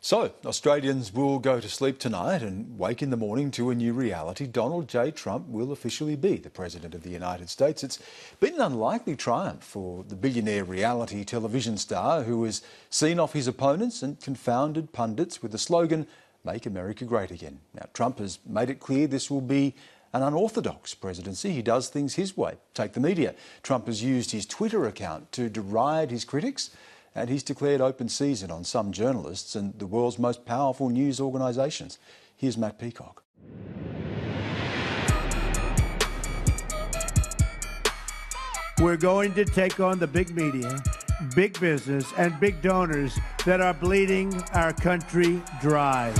So, Australians will go to sleep tonight and wake in the morning to a new reality. Donald J. Trump will officially be the President of the United States. It's been an unlikely triumph for the billionaire reality television star who has seen off his opponents and confounded pundits with the slogan, "Make America Great Again." Now, Trump has made it clear this will be an unorthodox presidency. He does things his way. Take the media. Trump has used his Twitter account to deride his critics, and he's declared open season on some journalists and the world's most powerful news organisations. Here's Matt Peacock. We're going to take on the big media, big business, and big donors that are bleeding our country dry.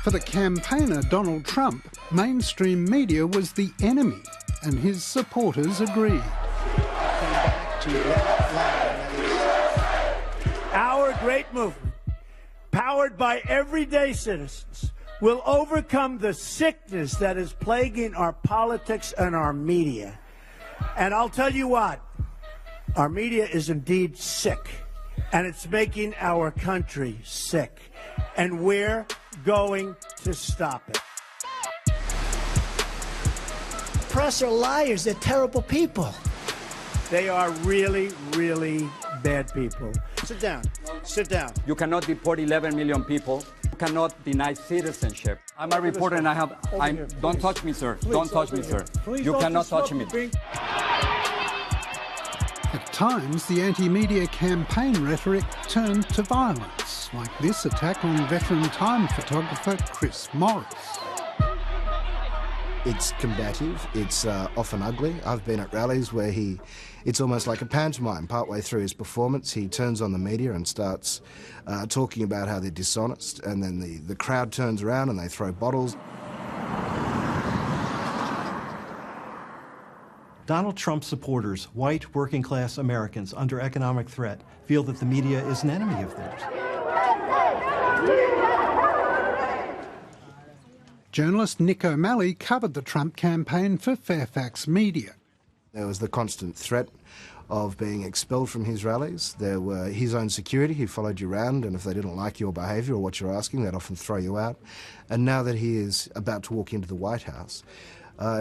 For the campaigner Donald Trump, mainstream media was the enemy, and his supporters agreed. Our great movement, powered by everyday citizens, will overcome the sickness that is plaguing our politics and our media. And I'll tell you what, our media is indeed sick, and it's making our country sick, and we're going to stop it. Press are liars. They're terrible people. They are really, really bad people. Sit down. Sit down. You cannot deport 11 million people. You cannot deny citizenship. I'm a reporter and don't touch me, sir. Don't touch me, sir. You cannot touch me. At times, the anti-media campaign rhetoric turned to violence, like this attack on veteran Time photographer Chris Morris. It's combative, it's often ugly. I've been at rallies where it's almost like a pantomime. Partway through his performance, he turns on the media and starts talking about how they're dishonest, and then the crowd turns around and they throw bottles. Donald Trump supporters, white working-class Americans under economic threat, feel that the media is an enemy of theirs. Journalist Nick O'Malley covered the Trump campaign for Fairfax Media. There was the constant threat of being expelled from his rallies. There were his own security who followed you around, and if they didn't like your behaviour or what you're asking, they'd often throw you out. And now that he is about to walk into the White House,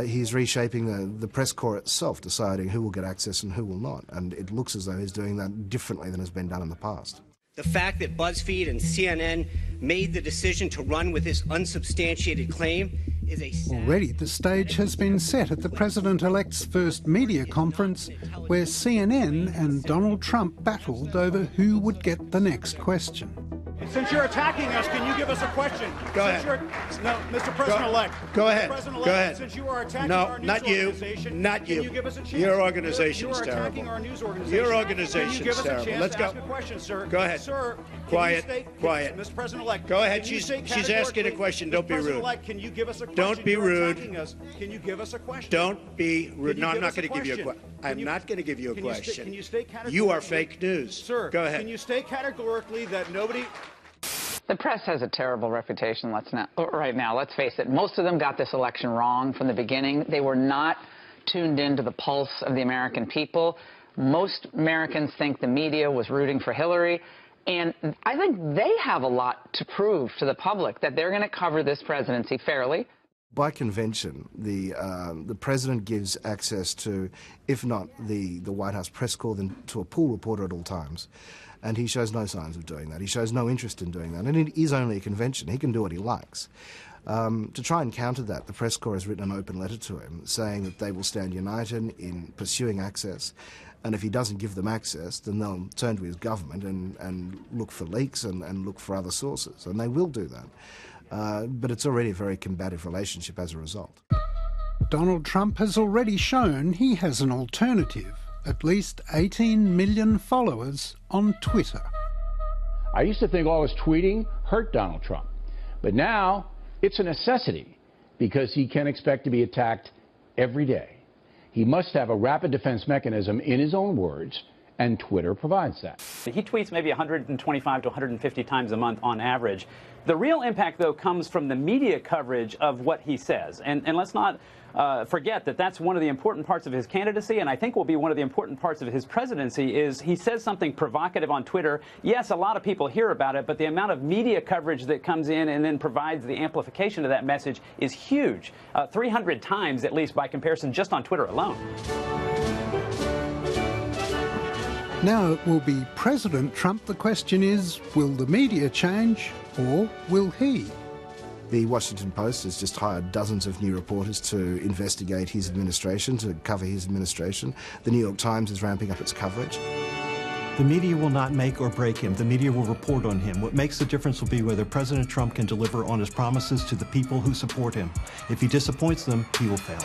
he's reshaping the press corps itself, deciding who will get access and who will not. And it looks as though he's doing that differently than has been done in the past. The fact that BuzzFeed and CNN made the decision to run with this unsubstantiated claim is a... Already the stage has been set at the President-elect's first media conference, where CNN and Donald Trump battled over who would get the next question. Since you're attacking us, can you give us a question? Go ahead. No, Mr. President-elect. Go ahead. President-elect, Go ahead. Since you are attacking no, our news not you. organization, Not you. Can you give us a chance? Your organization's you are terrible. Attacking our news organization. Your organization's Can you give us terrible. a chance Let's to go. ask a question, sir? Go ahead. Sir, quiet. Quiet. Mr. President-elect. Go ahead. She's asking a question. Don't be rude. President-elect, can you give us a question? Don't be rude. Can you give us a question? Don't be rude. No, I'm not going to give you a question. I'm not going to give you a question. Can you state categorically? You are fake news. Sir, go ahead. Can you state categorically that nobody... The press has a terrible reputation right now. Let's face it. Most of them got this election wrong from the beginning. They were not tuned into the pulse of the American people. Most Americans think the media was rooting for Hillary. And I think they have a lot to prove to the public that they're going to cover this presidency fairly. By convention, the president gives access to, if not the White House press corps, then to a pool reporter at all times. And he shows no signs of doing that. He shows no interest in doing that. And it is only a convention. He can do what he likes. To try and counter that, the press corps has written an open letter to him saying that they will stand united in pursuing access. And if he doesn't give them access, then they'll turn to his government and look for leaks and look for other sources. And they will do that. But it's already a very combative relationship as a result. Donald Trump has already shown he has an alternative. At least 18 million followers on Twitter. I used to think all his tweeting hurt Donald Trump. But now it's a necessity because he can expect to be attacked every day. He must have a rapid defense mechanism, in his own words, and Twitter provides that. He tweets maybe 125 to 150 times a month on average. The real impact, though, comes from the media coverage of what he says. And let's not forget that that's one of the important parts of his candidacy, and I think will be one of the important parts of his presidency, is he says something provocative on Twitter. Yes, a lot of people hear about it, but the amount of media coverage that comes in and then provides the amplification of that message is huge, 300 times at least by comparison just on Twitter alone. Now it will be President Trump. The question is, will the media change or will he? The Washington Post has just hired dozens of new reporters to investigate his administration, to cover his administration. The New York Times is ramping up its coverage. The media will not make or break him. The media will report on him. What makes the difference will be whether President Trump can deliver on his promises to the people who support him. If he disappoints them, he will fail.